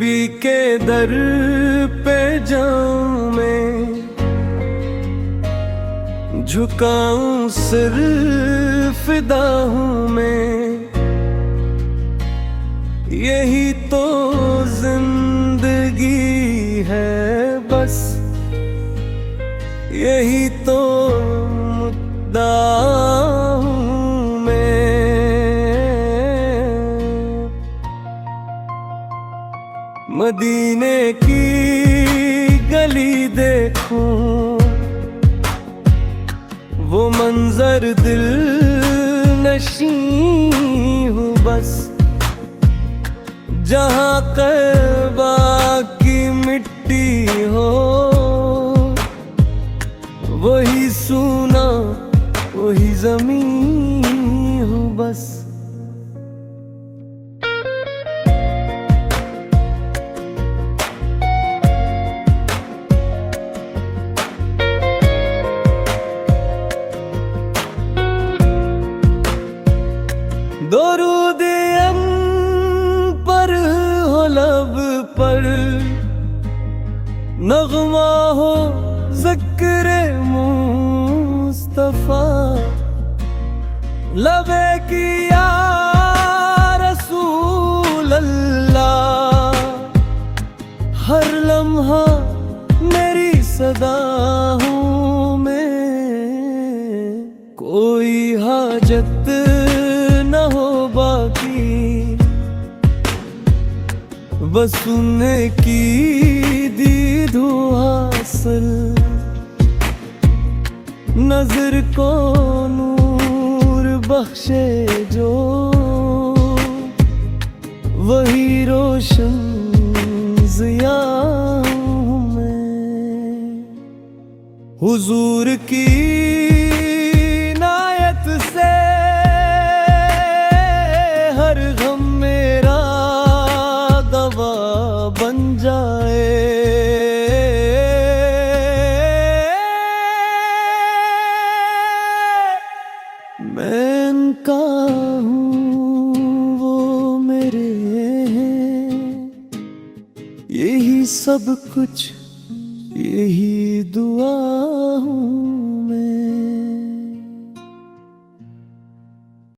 नबी के दर पे जाऊं मैं, झुकाऊं सिर फिदा हूं मैं। यही तो जिंदगी है बस, यही तो मुद्दा हूं मैं। मदीने की गली देखूं, वो मंजर दिल नशी हूँ बस। जहाँ क़अबा की मिट्टी हो, वही सूना वही ज़मीन हूँ बस। दरूद पर हो लब पर, नग़मा हो ज़िक्र मुस्तफ़ा। लबे की या रसूल अल्लाह, हर लम्हा मेरी सदा हूँ मैं। कोई हाजत न हो बाकी, बस उन्हें की दीद हो हासिल। नजर को नूर बख्शे जो, वही रोशन ज़िया हूँ मैं। हुजूर की नायत से हर गम मेरा दवा बन जाए। मैं उनका हूँ, वो मेरे हैं। यही सब कुछ, यही दुआ हूँ।